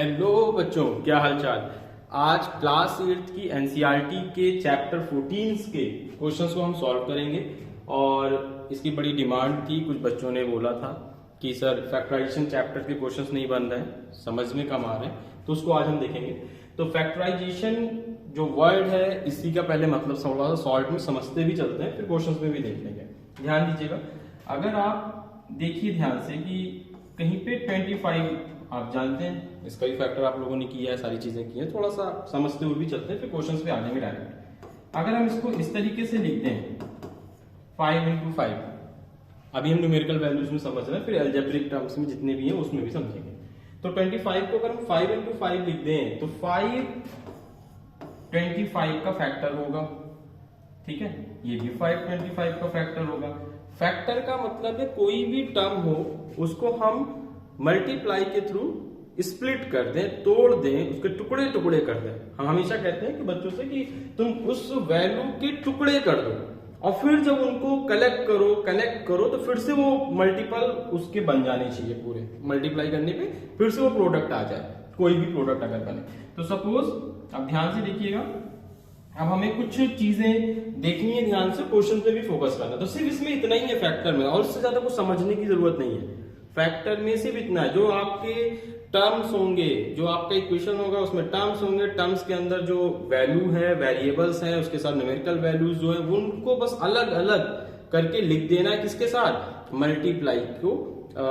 Hello बच्चों, क्या हाल चाल। आज क्लास 8 की एनसीईआरटी के चैप्टर 14 के क्वेश्चंस को हम सॉल्व करेंगे। और इसकी बड़ी डिमांड थी, कुछ बच्चों ने बोला था कि सर फैक्टराइजेशन चैप्टर के क्वेश्चंस नहीं बन रहे हैं, समझ में कम आ रहे हैं, तो उसको आज हम देखेंगे। तो फैक्टराइजेशन जो वर्ड है, इसी का पहले मतलब थोड़ा सा शॉर्ट में समझते भी चलते हैं, फिर क्वेश्चंस में भी देख लेंगे। ध्यान दीजिएगा, अगर आप देखिए ध्यान से कि कहीं पे 25 आप जानते हैं, इसका भी फैक्टर आप लोगों ने किया है, सारी चीजें की हैं, थोड़ा सा समझते हुए भी चलते हैं, फिर क्वेश्चंस पे आ जाएंगे डायरेक्ट। अगर हम इसको इस तरीके से लिखते हैं 5 into 5, अभी हम न्यूमेरिकल वैल्यूज में समझ रहे हैं, फिर अलजेब्रिक टर्म्स में जितने भी हैं उसमें भी समझेंगे। तो 25 को अगर हम 5 into 5 लिख दें तो 5 25 का फैक्टर होगा, ठीक है। ये भी 5 25 का फैक्टर होगा। फैक्टर का मतलब है कोई भी टर्म हो उसको हम मल्टीप्लाई के थ्रू स्प्लिट कर दें, तोड़ दें, उसके टुकड़े टुकड़े कर दें। हम हमेशा कहते हैं कि बच्चों से कि तुम उस वैल्यू के टुकड़े कर दो और फिर जब उनको कनेक्ट करो तो फिर से वो मल्टीपल उसके बन जाने चाहिए। पूरे मल्टीप्लाई करने पे फिर से वो प्रोडक्ट आ जाए, कोई भी प्रोडक्ट अगर बने तो। सपोज अब ध्यान से देखिएगा, अब हमें कुछ चीजें देखनी है, ध्यान से क्वेश्चन पे भी फोकस करना। तो सिर्फ इसमें इतना ही है फैक्टर में, और उससे ज्यादा कुछ समझने की जरूरत नहीं है। फैक्टर में सिर्फ इतना है, जो आपके टर्म्स होंगे, जो आपका इक्वेशन होगा उसमें टर्म्स होंगे, टर्म्स के अंदर जो वैल्यू है, वेरिएबल्स है, उसके साथ न्यूमेरिकल वैल्यूज जो है उनको बस अलग अलग करके लिख देना है। किसके साथ? मल्टीप्लाई को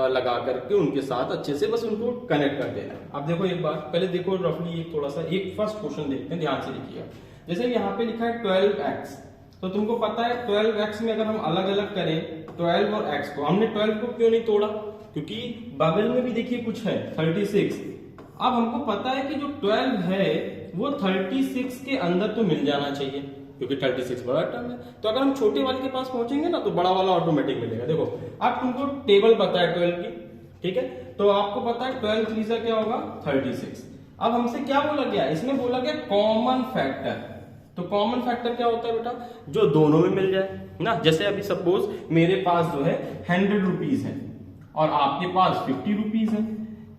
लगा करके उनके साथ अच्छे से बस उनको कनेक्ट कर देना। अब देखो एक बार पहले देखो रफली एक थोड़ा सा एक फर्स्ट क्वेश्चन देखते हैं, ध्यान से देखिएगा। जैसे यहाँ पे लिखा है 12x, तो तुमको पता है 12x में अगर हम अलग अलग करें 12 और x को, हमने 12 को क्यों नहीं तोड़ा? क्योंकि बगल में भी देखिए कुछ है 36। अब हमको पता है कि जो 12 है वो 36 के अंदर तो मिल जाना चाहिए, क्योंकि 36 बड़ा टर्म है। तो अगर हम छोटे वाले के पास पहुंचेंगे ना तो बड़ा वाला ऑटोमेटिक मिलेगा। देखो अब तुमको टेबल पता है 12 की, ठीक है, तो आपको पता है 12 3 क्या होगा 36। अब हमसे क्या बोला गया? इसमें बोला गया कॉमन फैक्टर। तो कॉमन फैक्टर क्या होता है बेटा? जो दोनों में मिल जाए ना। जैसे अभी सपोज मेरे पास जो है 100 रुपीज है और आपके पास 50 रुपीज है,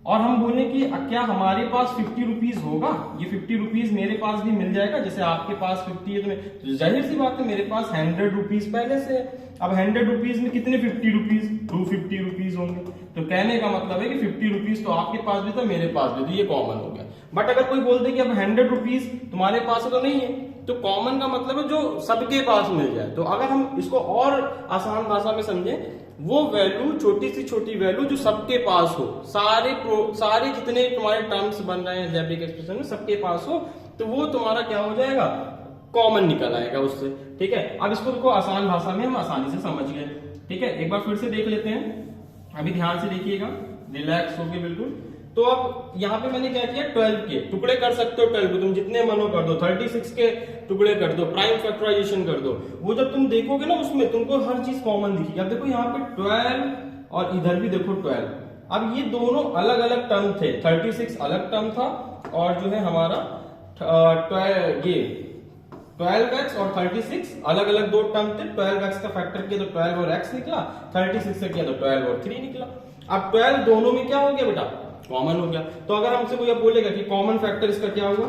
और हम बोले कि क्या हमारे पास 50 रुपीज होगा? ये 50 रुपीज मेरे पास भी मिल जाएगा। जैसे आपके पास 50 है तो जाहिर सी बात है मेरे पास 100 रुपीज पहले से है। अब 100 रुपीज में कितने 50 रुपीज? 250 रुपीज होंगे। तो कहने का मतलब है कि 50 रुपीज तो आपके पास भी था, मेरे पास भी, तो ये कॉमन हो गया। बट अगर कोई बोल दे कि अब 100 रुपीज तुम्हारे पास है तो नहीं है, तो कॉमन का मतलब है जो सबके पास मिल जाए। तो अगर हम इसको और आसान भाषा में समझें, वो वैल्यू, छोटी से छोटी वैल्यू जो सबके पास हो, सारे जितने तुम्हारे टर्म्स बन रहे हैं अलजेब्रिक एक्सप्रेशन में सबके पास हो, तो वो तुम्हारा क्या हो जाएगा? कॉमन निकल आएगा उससे, ठीक है। अब इसको आसान भाषा में हम आसानी से समझ गए, ठीक है। एक बार फिर से देख लेते हैं, अभी ध्यान से देखिएगा, रिलैक्स होके बिल्कुल। तो अब यहाँ पे मैंने क्या किया, 12 के टुकड़े कर सकते हो, 12 को तुम जितने मनो कर दो, 36 के टुकड़े कर दो, प्राइम फैक्टराइजेशन कर दो। वो जब तुम देखोगे ना उसमें तुमको हर चीज कॉमन दिखेगी। अब देखो यहाँ पे 12 और इधर भी देखो 12। अब ये दोनों अलग अलग टर्म थे, 36 अलग टर्म था और जो है हमारा 12x और 36 अलग अलग दो टर्म थे। 12x का फैक्टर किया तो 12 और x निकला, 36 से किया तो 12 और 3 निकला। अब 12 दोनों में क्या हो गया बेटा? कॉमन हो गया। तो अगर हमसे कोई बोलेगा कि कॉमन फैक्टर इसका क्या हुआ,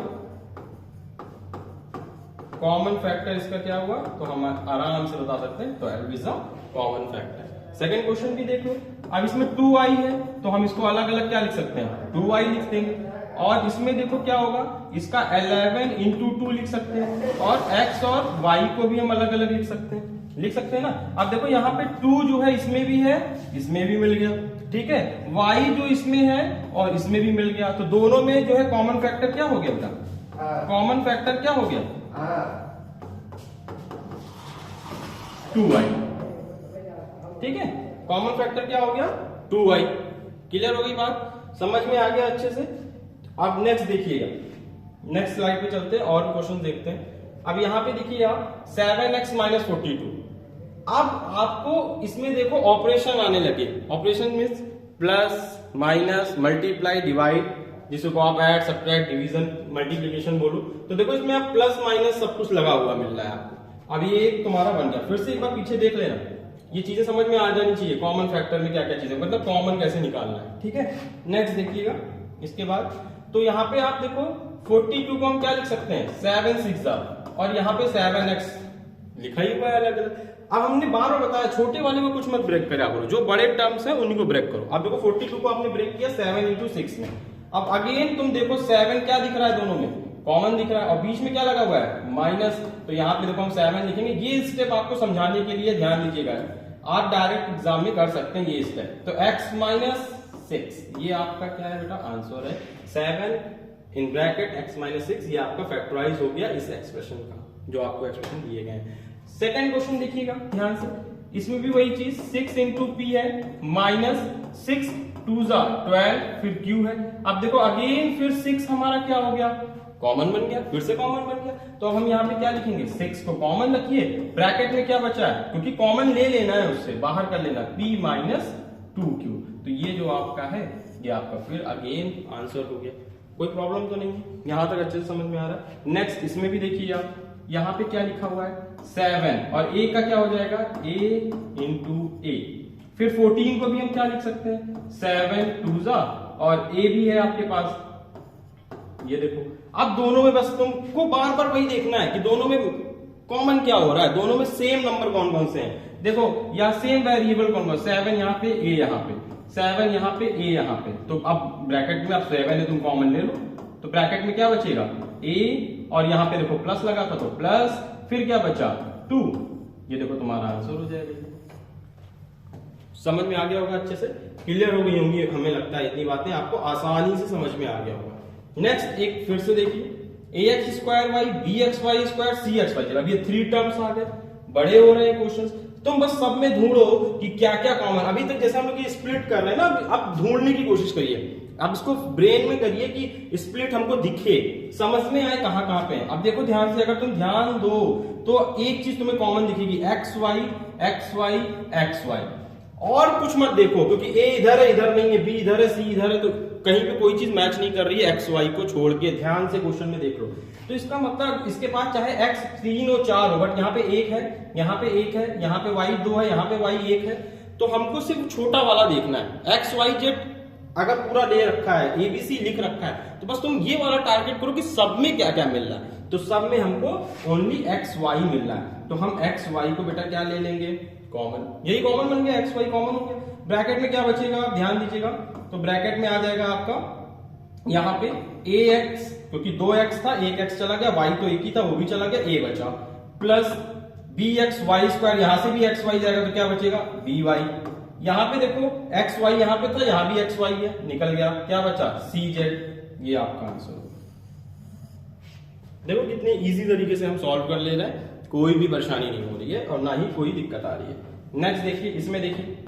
कॉमन फैक्टर इसका क्या हुआ, तो हम आराम से बता सकते हैं 12 is a common factor. Second question भी देख लो। अब इसमें 2i है तो हम इसको अलग अलग क्या लिख सकते हैं? 2i लिख देंगे। और इसमें देखो क्या होगा, इसका 11 into 2 लिख सकते हैं, और x और y को भी हम अलग अलग लिख सकते हैं ना। अब देखो यहाँ पे 2 जो है इसमें भी है, इसमें भी मिल गया, ठीक है। y जो इसमें है और इसमें भी मिल गया, तो दोनों में जो है कॉमन फैक्टर क्या हो गया बेटा? कॉमन फैक्टर क्या हो गया? 2y, ठीक है। कॉमन फैक्टर क्या हो गया? 2y। क्लियर हो गई बात? समझ में आ गया अच्छे से? अब नेक्स्ट देखिएगा, नेक्स्ट स्लाइड पे चलते हैं और क्वेश्चन देखते हैं। अब यहाँ पे देखिए आप 7x - 42। अब आपको इसमें देखो ऑपरेशन आने लगे। Operation means plus minus multiply divide, जिसको आप ऐड सब्ट्रैक्ट डिवीजन मल्टीप्लिकेशन बोलो। तो देखो इसमें आप प्लस माइनस सब कुछ लगा हुआ मिल रहा है आपको। अब ये एक तुम्हारा बन गया। फिर से एक बार पीछे देख लेना, ये चीजें समझ में आ जानी चाहिए। कॉमन फैक्टर में क्या क्या चीजें, मतलब कॉमन कैसे निकालना है, ठीक है। नेक्स्ट देखिएगा, इसके बाद तो यहाँ पे आप देखो 42 को हम क्या लिख सकते हैं 7 6 और यहाँ पे 7x लिखा ही हुआ है अलग अलग। अब हमने बार बार बताया छोटे वाले में कुछ मत ब्रेक करा करो, जो बड़े टर्म्स है उन्हीं को ब्रेक करो। अब देखो 42 को आपने ब्रेक किया 7 into 6 में। अब अगेन तुम देखो 7 क्या दिख रहा है, दोनों में कॉमन दिख रहा है, और बीच में क्या लगा हुआ है माइनस, तो यहाँ पे देखो हम 7 लिखेंगे। ये स्टेप आपको समझाने के लिए ध्यान दीजिएगा, आप डायरेक्ट एग्जाम में कर सकते हैं ये स्टेप। तो x माइनस 6 ये आपका क्या है बेटा आंसर है 7 इन ब्रैकेट x माइनस 6, ये आपका फैक्टराइज हो गया इस एक्सप्रेशन का, जो आपको एक्सप्रेशन दिए गए हैं। सेकेंड क्वेश्चन देखिएगा ध्यान से, इसमें भी वही चीज 6 into p है माइनस 6 2 12 फिर q है। अब देखो अगेन फिर 6 हमारा क्या हो गया कॉमन बन गया, फिर से कॉमन बन गया। तो हम यहाँ पे क्या लिखेंगे 6 को कॉमन रखिए, ब्रैकेट में क्या बचा है क्योंकि कॉमन ले लेना है उससे बाहर कर लेना p माइनस 2q। तो ये जो आपका है ये आपका फिर अगेन आंसर हो गया, कोई प्रॉब्लम तो नहीं है, यहां तक अच्छे से समझ में आ रहा है। नेक्स्ट इसमें भी देखिए आप यहाँ पे क्या लिखा हुआ है 7 और a का क्या हो जाएगा a into a। फिर 14 को भी हम क्या लिख सकते हैं 7 2 और a भी है आपके पास, ये देखो। अब दोनों में बस तुमको बार बार वही देखना है कि दोनों में कॉमन क्या हो रहा है, दोनों में सेम नंबर कौन कौन से हैं। देखो या सेम वेरिएबल कौन कौन, 7 यहाँ पे a यहाँ पे 7 यहाँ पे a यहाँ पे, तो अब ब्रैकेट में अब 7 है तुम कॉमन ले लो, तो ब्रैकेट में क्या बचेगा a और यहाँ पे देखो प्लस लगा था तो प्लस, फिर क्या बचा 2, ये देखो तुम्हारा आंसर हो जाएगा। समझ में आ गया होगा, अच्छे से क्लियर हो गई होंगी, हमें लगता है इतनी बातें आपको आसानी से समझ में आ गया होगा। नेक्स्ट एक फिर से देखिए ax square y bxy square cxy, अब ये 3 टर्म्स आ गए, बड़े हो रहे हैं क्वेश्चंस। तुम बस सब में ढूंढो कि क्या क्या कॉमन, अभी तक जैसे हम लोग ये स्प्लिट कर रहे हैं ना, अब ढूंढने की कोशिश करिए, अब इसको ब्रेन में करिए कि स्प्लिट हमको दिखे, समझ में आए कहां कहां पे है। अब देखो ध्यान से, अगर तुम ध्यान दो तो एक चीज तुम्हें कॉमन दिखेगी xy xy xy, और कुछ मत देखो क्योंकि a इधर है इधर नहीं है, b इधर है c इधर है, तो कहीं पे कोई चीज मैच नहीं कर रही है xy को छोड़ के, ध्यान से क्वेश्चन में देख लो। तो इसका मतलब इसके पास चाहे x 3 और 4 हो, बट यहाँ पे 1 है, यहाँ पे 1 है, यहाँ पे y 2 है, यहाँ पे y 1 है, तो हमको सिर्फ छोटा वाला देखना है। x y z अगर पूरा ले रखा है, ABC लिख रखा है, तो बस तुम ये वाला टारगेट करो कि सब में क्या क्या मिल रहा है, तो सब में हमको ओनली XY मिल रहा है, तो हम XY को बेटा क्या ले लेंगे कॉमन, यही कॉमन बन गया, XY कॉमन हो गया। ब्रैकेट में क्या बचेगा आप ध्यान दीजिएगा, तो ब्रैकेट में आ जाएगा आपका यहाँ पे AX, क्योंकि 2x था 1x चला गया, y तो एक ही था वो भी चला गया, a बचा, प्लस bxy स्क्वायर, यहां से भी xy जाएगा तो क्या बचेगा by, यहां पे देखो xy यहां पे था, यहां भी xy है, निकल गया, क्या बचा cz, ये आपका आंसर। देखो कितने इजी तरीके से हम सॉल्व कर ले रहे हैं, कोई भी परेशानी नहीं हो रही है और ना ही कोई दिक्कत आ रही है। नेक्स्ट देखिए, इसमें देखिए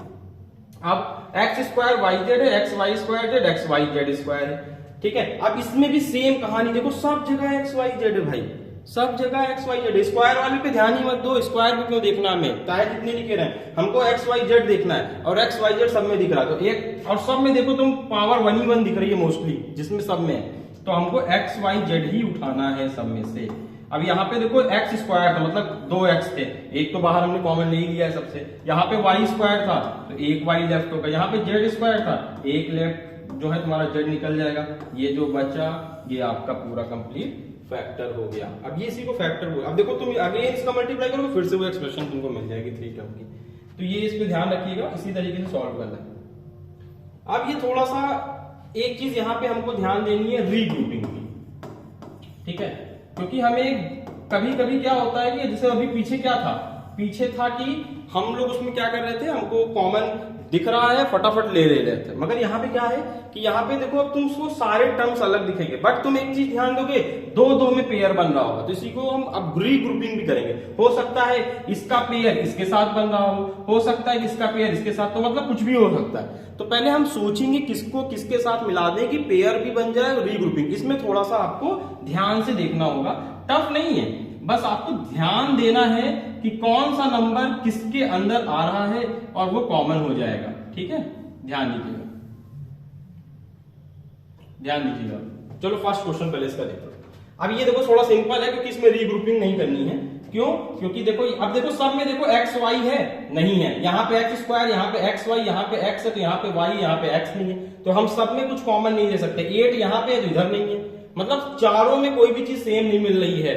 अब एक्स स्क्वायर वाई जेड है, x y square z x y z square है, ठीक है। अब इसमें भी सेम कहानी, देखो सब जगह एक्स वाई जेड है भाई, सब जगह एक्स वाई जेड, स्क्वायर वाले पे ध्यान ही मत दो, स्क्वायर पे क्यों देखना हमें, चाहे जितने लिखे रहे, हमको एक्स वाई जेड देखना है, और एक्स वाई जेड सब में दिख रहा है, तो एक और सब में देखो तुम पावर 1 ही 1 दिख रही है मोस्टली, जिसमें सब में है, तो हमको एक्स वाई जेड ही उठाना है सब में से। अब यहाँ पे देखो एक्स स्क्वायर था, मतलब 2x थे, एक तो बाहर हमने कॉमन ले ही लिया है सबसे, यहाँ पे वाई स्क्वायर था तो एक वाई लेफ्ट होगा, यहाँ पे जेड स्क्वायर था एक लेफ्ट जो है तुम्हारा जेड निकल जाएगा, ये जो बचा ये आपका पूरा कंप्लीट फैक्टर हो गया। अब ये इसी को फैक्टर हो गया, अब देखो तुम अगेन इसका मल्टीप्लाई करोगे फिर से वो एक्सप्रेशन तुमको मिल जाएगी 3 टर्म की, तो ये इस पे ध्यान रखिएगा, इसी तरीके से सॉल्व करना है। अब ये थोड़ा सा एक चीज यहाँ पे हमको ध्यान देनी है रीग्रुपिंग की, ठीक है, क्योंकि हमें कभी कभी क्या होता है कि जैसे अभी पीछे क्या था, पीछे था कि हम लोग उसमें क्या कर रहे थे, हमको कॉमन दिख रहा है फटाफट ले रहे थे, मगर यहाँ पे क्या है कि यहाँ पे देखो अब तुमको सारे टर्म्स अलग दिखेंगे, बट तुम एक चीज ध्यान दोगे 2-2 में पेयर बन रहा होगा, तो इसी को हम अब रीग्रुपिंग भी करेंगे। हो सकता है इसका पेयर इसके साथ बन रहा हो सकता है इसका पेयर इसके साथ, तो मतलब कुछ भी हो सकता है। तो पहले हम सोचेंगे किसको किसके साथ मिला दें कि पेयर भी बन जाए और रीग्रुपिंग, इसमें थोड़ा सा आपको ध्यान से देखना होगा, टफ नहीं है, बस आपको ध्यान देना है कि कौन सा नंबर किसके अंदर आ रहा है और वो कॉमन हो जाएगा, ठीक है, ध्यान दीजिएगा, ध्यान दीजिएगा। चलो फर्स्ट क्वेश्चन पहले इसका देखो। अब ये देखो थोड़ा सिंपल है क्योंकि इसमें रीग्रुपिंग नहीं करनी है, क्यों? क्योंकि देखो अब देखो सब में देखो एक्स वाई है नहीं है, यहाँ पे एक्स स्क्वायर, यहाँ पे एक्स वाई, यहाँ पे एक्स है तो यहाँ पे वाई, यहाँ पे एक्स नहीं है, तो हम सब में कुछ कॉमन नहीं ले सकते। 8 यहाँ पे है तो इधर नहीं है, मतलब चारों में कोई भी चीज सेम नहीं मिल रही है,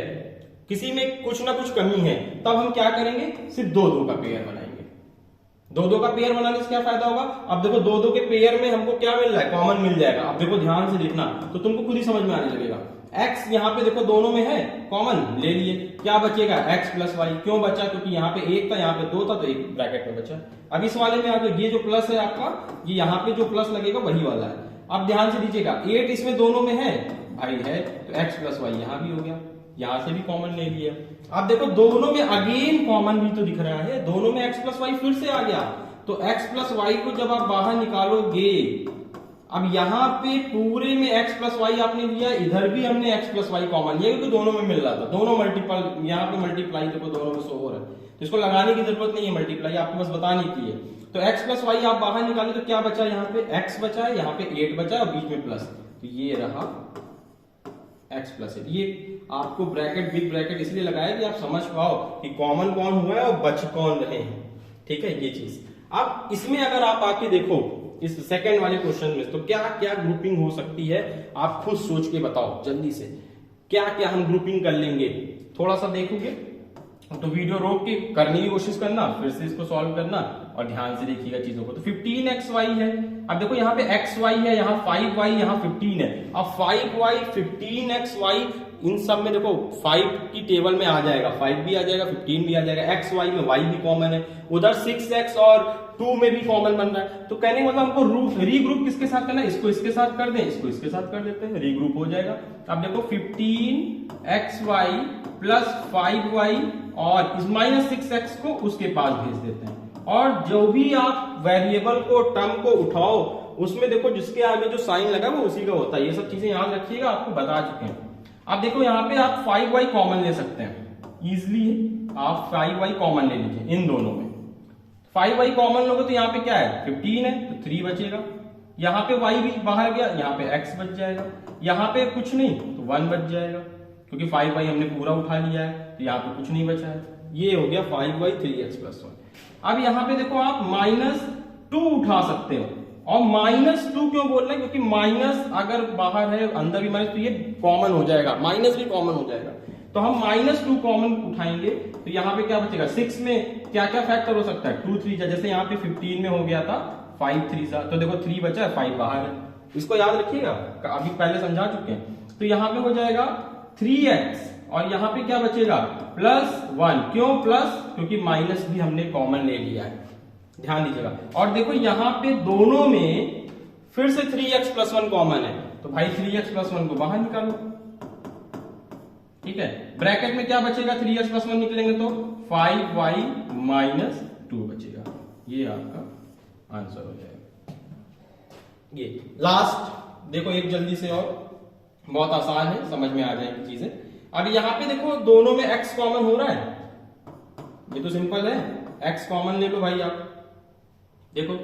किसी में कुछ ना कुछ कमी है। तब हम क्या करेंगे, सिर्फ 2-2 का पेयर बनाएंगे। 2-2 का पेयर बनाने से क्या फायदा होगा, अब देखो 2-2 के पेयर में हमको क्या मिल रहा है, कॉमन मिल जाएगा। अब देखो ध्यान से देखना तो तुमको खुद ही समझ में आने लगेगा। x यहाँ पे देखो दोनों में है, कॉमन ले लिए, क्या बचेगा x प्लस वाई। क्यों बचा, क्योंकि यहाँ पे 1 था, यहाँ पे 2 था, तो एक ब्रैकेट में बचा। अब इस वाले में आगे ये जो प्लस है आपका, ये यहाँ पे जो प्लस लगेगा वही वाला है। अब ध्यान से दीजिएगा, 8 इसमें दोनों में है भाई है, तो x प्लस वाई यहाँ भी हो गया, यहां से भी कॉमन ले लिया। अब देखो दोनों में अगेन कॉमन भी तो दिख रहा है, दोनों में x प्लस वाई फिर से आ गया, तो x प्लस वाई को जब आप बाहर निकालोगे, अब यहाँ पे पूरे में x प्लस वाई आपने लिया, इधर भी हमने x प्लस वाई कॉमन लिया, क्योंकि दोनों में मिल रहा था, दोनों मल्टीपल, यहाँ पे मल्टीप्लाई देखो दोनों में शो हो रहा है, तो इसको लगाने की जरूरत नहीं है, मल्टीप्लाई आपको बस बताने की है। तो x प्लस वाई आप बाहर निकाले तो क्या बचा, यहाँ पे x बचा है, यहाँ पे 8 बचा है और बीच में प्लस, तो ये रहा x प्लस 8। ये आपको ब्रैकेट बिग ब्रैकेट इसलिए लगाया कि आप समझ पाओ कि कॉमन कौन हुआ है और बच कौन रहे हैं, ठीक है ये चीज। अब इसमें अगर आप आके देखो इस सेकंड वाले क्वेश्चन में, तो क्या क्या ग्रुपिंग हो सकती है, आप खुद सोच के बताओ जल्दी से, क्या क्या हम ग्रुपिंग कर लेंगे। थोड़ा सा देखोगे तो वीडियो रोक के करने की कोशिश करना, फिर से इसको सॉल्व करना और ध्यान से देखिएगा चीजों को। तो 15xy है, अब देखो यहाँ पे xy है, यहाँ 5y, यहाँ 15 है। अब 5y 15xy इन सब में देखो 5 की टेबल में आ जाएगा, 5 भी आ जाएगा, 15 भी आ जाएगा, xy में y भी कॉमन है, उधर 6x और 2 में भी कॉमन बन रहा है। तो कहने का मतलब हमको रीग्रुप किसके साथ करना है, इसको इसके साथ कर दें, इसको इसके साथ कर देते हैं, रीग्रुप हो जाएगा। अब देखो 15xy प्लस 5y और इस माइनस 6x को उसके पास भेज देते हैं, और जो भी आप वेरिएबल को टर्म को उठाओ उसमें देखो जिसके आगे जो साइन लगा वो उसी का होता है। ये सब चीजें याद रखिएगा, आपको बता चुके हैं। अब देखो यहाँ पे आप 5y कॉमन ले सकते हैं इजिली, आप 5y कॉमन ले लीजिए इन दोनों में। 5y कॉमन लोगे तो यहाँ पे क्या है, 15 है तो 3 बचेगा, यहाँ पे y भी बाहर गया, यहाँ पे x बच जाएगा, यहाँ पे कुछ नहीं तो 1 बच जाएगा, क्योंकि 5y हमने पूरा उठा लिया है, तो यहाँ पे कुछ नहीं बचा है। ये हो गया 5y 3x प्लस 1। अब यहाँ पे देखो आप -2 उठा सकते हो, और -2 क्यों बोल रहे हैं, क्योंकि माइनस अगर बाहर है अंदर भी माइनस, तो ये कॉमन हो जाएगा, माइनस भी कॉमन हो जाएगा, तो हम -2 कॉमन उठाएंगे, तो यहाँ पे क्या बचेगा, 6 में क्या क्या फैक्टर हो सकता है, 2 3 जैसे यहाँ पे 15 में हो गया था 5 3 सा, तो देखो 3 बचा है, 5 बाहर है, इसको याद रखिएगा, अभी पहले समझा चुके हैं। तो यहाँ पे हो जाएगा 3x और यहाँ पे क्या बचेगा +1, क्यों प्लस, क्योंकि माइनस भी हमने कॉमन ले लिया है, ध्यान दीजिएगा। और देखो यहाँ पे दोनों में फिर से 3x प्लस 1 कॉमन है, तो भाई 3x प्लस 1 को बाहर निकालो, ठीक है। ब्रैकेट में क्या बचेगा, 3x प्लस 1 निकलेंगे तो 5y माइनस 2 बचेगा, ये आपका आंसर हो जाएगा। ये लास्ट देखो एक जल्दी से, और बहुत आसान है, समझ में आ जाएगी चीजें। अब यहाँ पे देखो दोनों में x कॉमन हो रहा है, ये तो सिंपल है, x कॉमन ले लो भाई आप, देखो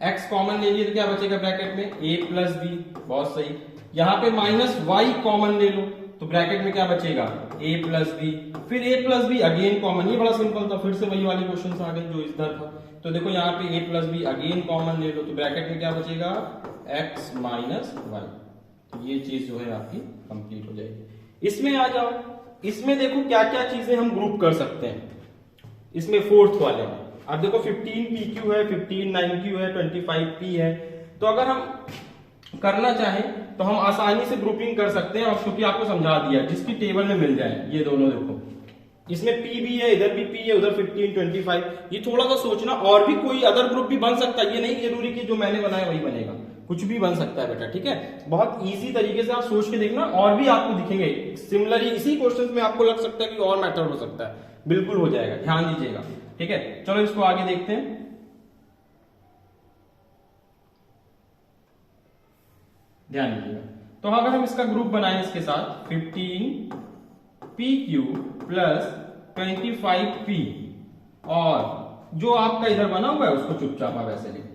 x कॉमन ले लिए तो क्या बचेगा ब्रैकेट में a प्लस बी, बहुत सही। यहाँ पे -y कॉमन ले लो तो ब्रैकेट में क्या बचेगा a प्लस बी, फिर a plus b again common, ये बड़ा सिंपल था, फिर से वही वाले क्वेश्चन आ गए जो इधर था। तो देखो यहाँ पे a plus b again common ले लो तो ब्रैकेट में क्या बचेगा x माइनस वाई, तो ये चीज जो है आपकी कंप्लीट हो जाएगी। इसमें आ जाओ, इसमें देखो क्या क्या चीजें हम ग्रुप कर सकते हैं, इसमें फोर्थ वाले में अब देखो 15 PQ है, 15 9Q है, 25 P है, तो अगर हम करना चाहें तो हम आसानी से ग्रुपिंग कर सकते हैं, और क्योंकि आपको समझा दिया जिसकी टेबल में मिल जाए, ये दोनों देखो इसमें P भी है, इधर भी P है, उधर 15 25, ये थोड़ा सा सोचना, और भी कोई अदर ग्रुप भी बन सकता है, ये नहीं जरूरी कि जो मैंने बनाया वही बनेगा, कुछ भी बन सकता है बेटा, ठीक है। बहुत इजी तरीके से आप सोच के देखना, और भी आपको दिखेंगे सिमिलरली, इसी क्वेश्चन में आपको लग सकता है कि और मेथड हो सकता है, बिल्कुल हो जाएगा, ध्यान दीजिएगा, ठीक है। चलो इसको आगे देखते हैं। ध्यान दीजिएगा, तो अगर हम इसका ग्रुप बनाएं इसके साथ 15PQ प्लस 25P, और जो आपका इधर बना हुआ है उसको चुपचाप आप ऐसे लिख दो,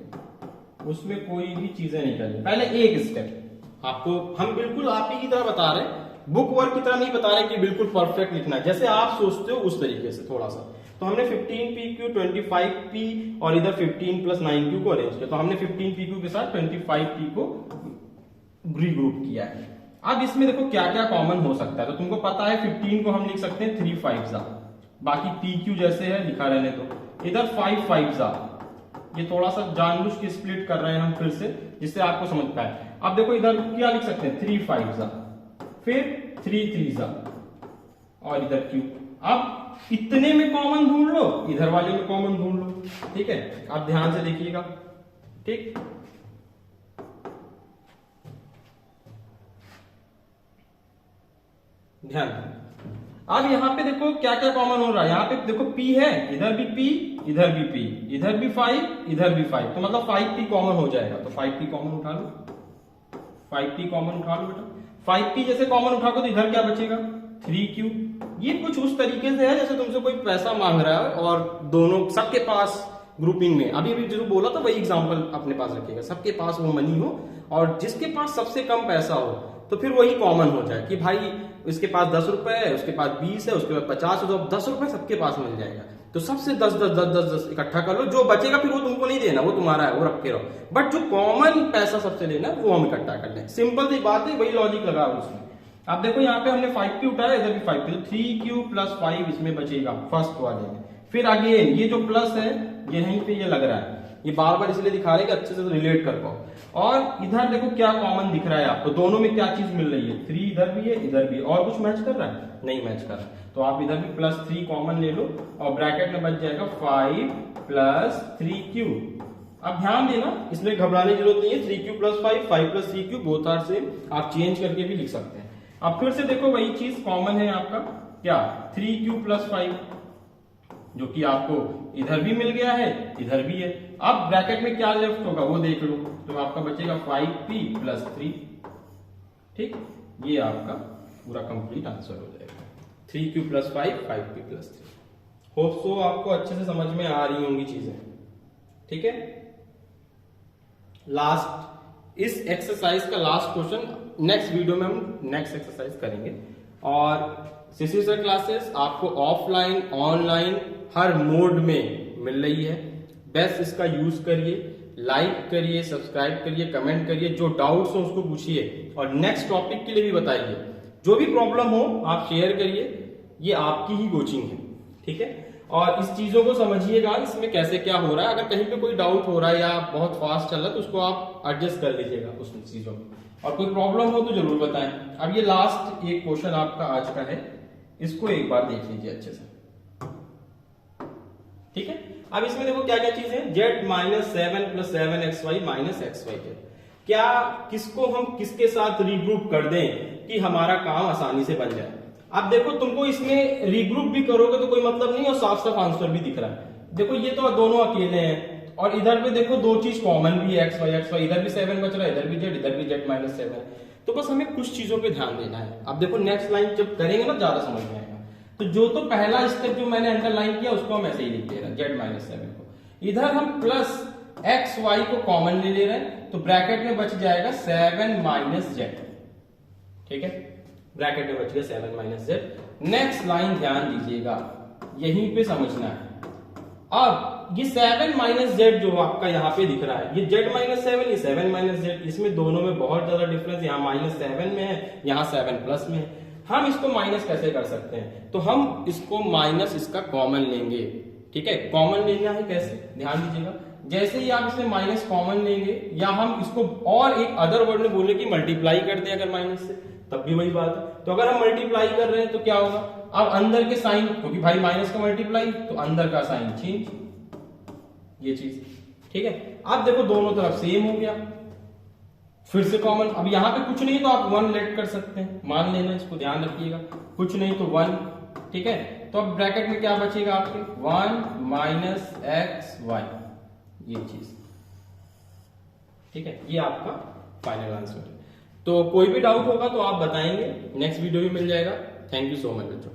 उसमें कोई भी चीजें नहीं करनी। पहले एक स्टेप आपको हम बिल्कुल आप ही की तरह बता रहे हैं, बुक वर्क की तरह नहीं बता रहे कि बिल्कुल परफेक्ट लिखना है, जैसे आप सोचते हो उस तरीके से थोड़ा सा। तो हमने 15pq 25p और इधर 15 + 9q को अरेंज किया, तो हमने 15pq के साथ 25p को रीग्रुप किया है। अब इसमें देखो क्या क्या कॉमन हो सकता है, तो तुमको पता है 15 को हम लिख सकते हैं 3 5s, बाकी pq जैसे है लिखा रहने दो, इधर 5 5s, ये थोड़ा सा जानबूझ के स्प्लिट कर रहे हैं हम फिर से, जिससे आपको समझ पाए। अब देखो इधर क्या लिख सकते हैं 3 5s, फिर 3 3s और इधर q। अब इतने में कॉमन ढूंढ लो, इधर वाले में कॉमन ढूंढ लो, ठीक है। आप ध्यान से देखिएगा, ठीक। ध्यान, अब यहाँ पे देखो क्या क्या कॉमन हो रहा है। यहाँ पे देखो p है, इधर भी p, इधर भी p, इधर भी 5, इधर भी 5, तो मतलब 5p कॉमन हो जाएगा। तो 5p कॉमन उठा लो, 5p कॉमन उठा लो बेटा। 5p जैसे कॉमन उठाओगे तो इधर क्या बचेगा 3q। ये कुछ उस तरीके से है जैसे तुमसे कोई पैसा मांग रहा है और दोनों सबके पास ग्रुपिंग में, अभी अभी जो बोला था वही एग्जांपल अपने पास रखिएगा, सबके पास वो मनी हो और जिसके पास सबसे कम पैसा हो तो फिर वही कॉमन हो जाए कि भाई इसके पास 10 रुपए है, उसके पास 20 है, उसके पास 50 है, तो 10 रुपए सबके पास मिल जाएगा। तो सबसे 10 10 10 10 10 इकट्ठा कर लो, जो बचेगा फिर वो तुमको नहीं देना, वो तुम्हारा है, वो रख के रहो। बट जो कॉमन पैसा सबसे लेना वो हम इकट्ठा कर लें। सिंपल सी बात है, वही लॉजिक लगा उसमें। अब देखो यहाँ पे हमने 5p उठाया, इधर भी 5p, तो 3q + 5 इसमें बचेगा फर्स्ट वाले में। फिर अगेन ये जो प्लस है ये यहीं पे ये लग रहा है, ये बार बार इसलिए दिखा रहे हैं कि अच्छे से रिलेट कर पाओ। और इधर देखो क्या कॉमन दिख रहा है आपको, दोनों में क्या चीज मिल रही है, 3 इधर भी है, इधर भी, और कुछ मैच कर रहा है नहीं मैच कर रहा। तो आप इधर भी +3 कॉमन ले लो और ब्रैकेट में बच जाएगा 5 + 3q। अब ध्यान देना, इसमें घबराने की जरूरत नहीं है, 3q + 5, 5 + 3q both are same, आप चेंज करके भी लिख सकते हैं। अब फिर से देखो वही चीज कॉमन है आपका क्या, 3q + 5, जो कि आपको इधर भी मिल गया है, इधर भी है। अब ब्रैकेट में क्या लेफ्ट होगा वो देख लो, तो आपका बचेगा 5p + 3, ठीक। ये आपका पूरा कंप्लीट आंसर हो जाएगा, 3q + 5, 5p + 3। होप सो आपको अच्छे से समझ में आ रही होंगी चीजें, ठीक है। लास्ट इस एक्सरसाइज का लास्ट क्वेश्चन नेक्स्ट वीडियो में हम नेक्स्ट एक्सरसाइज करेंगे। और सीसी सर क्लासेस आपको ऑफलाइन ऑनलाइन हर मोड में मिल रही है, बेस्ट इसका यूज करिए, लाइक करिए, सब्सक्राइब करिए, कमेंट करिए, जो डाउट्स हो उसको पूछिए और नेक्स्ट टॉपिक के लिए भी बताइए। जो भी प्रॉब्लम हो आप शेयर करिए, ये आपकी ही कोचिंग है, ठीक है। और इस चीजों को समझिएगा, इसमें कैसे क्या हो रहा है, अगर कहीं पे कोई डाउट हो रहा है या बहुत फास्ट चल रहा है तो उसको आप एडजस्ट कर लीजिएगा उस चीजों में, और कोई प्रॉब्लम हो तो जरूर बताएं। अब ये लास्ट एक क्वेश्चन आपका आज का है, इसको एक बार देख लीजिए अच्छे से, ठीक है। अब इसमें देखो क्या क्या चीज है, z - 7 + 7xy - xyz। क्या किसको हम किसके साथ रीग्रुप कर दें कि हमारा काम आसानी से बन जाए। अब देखो तुमको इसमें रीग्रुप भी करोगे तो कोई मतलब नहीं और साफ साफ आंसर भी दिख रहा है। देखो ये तो दोनों अकेले हैं और इधर पे देखो दो चीज कॉमन भी है, xy, इधर भी 7 बच रहा है, इधर भी z, इधर भी z - 7। तो बस हमें कुछ चीजों पे ध्यान देना है। अब देखो नेक्स्ट लाइन जब करेंगे ना ज्यादा समझ में आएगा। तो जो तो पहला स्टेप जो मैंने अंडरलाइन किया उसको हम ऐसे ही लिख दे रहे हैं, z - 7 को। इधर हम +xy को कॉमन ले रहे हैं, तो ब्रैकेट में बच जाएगा 7 - z, ठीक है। ब्रैकेट में बच गया 7 - z। नेक्स्ट लाइन ध्यान दीजिएगा, यहीं पे समझना है। अब ये 7 - z जो आपका यहाँ पे दिख रहा है, ये z - 7, ये 7 - z, इसमें दोनों में बहुत ज्यादा डिफरेंस, यहाँ -7 में है, यहाँ 7 प्लस में है। हम इसको माइनस कैसे कर सकते हैं, तो हम इसको माइनस इसका कॉमन लेंगे, ठीक है। कॉमन लेना है कैसे, ध्यान दीजिएगा। जैसे ही आप इसमें माइनस कॉमन लेंगे, या हम इसको और एक अदर वर्ड में बोले कि मल्टीप्लाई करते हैं अगर माइनस से, तब भी वही बात है। तो अगर हम मल्टीप्लाई कर रहे हैं तो क्या होगा, अब अंदर के साइन, क्योंकि भाई माइनस का मल्टीप्लाई तो अंदर का साइन चेंज, ये चीज, ठीक है। अब देखो दोनों तरफ सेम हो गया, फिर से कॉमन। अब यहाँ पे कुछ नहीं तो आप 1 लेट कर सकते हैं, मान लेना, इसको ध्यान रखिएगा, कुछ नहीं तो 1, ठीक है। तो अब ब्रैकेट में क्या बचेगा आपके, 1 - xy, ये चीज, ठीक है। ये आपका फाइनल आंसर है। तो कोई भी डाउट होगा तो आप बताएंगे, नेक्स्ट वीडियो भी मिल जाएगा। थैंक यू सो मच बच्चों।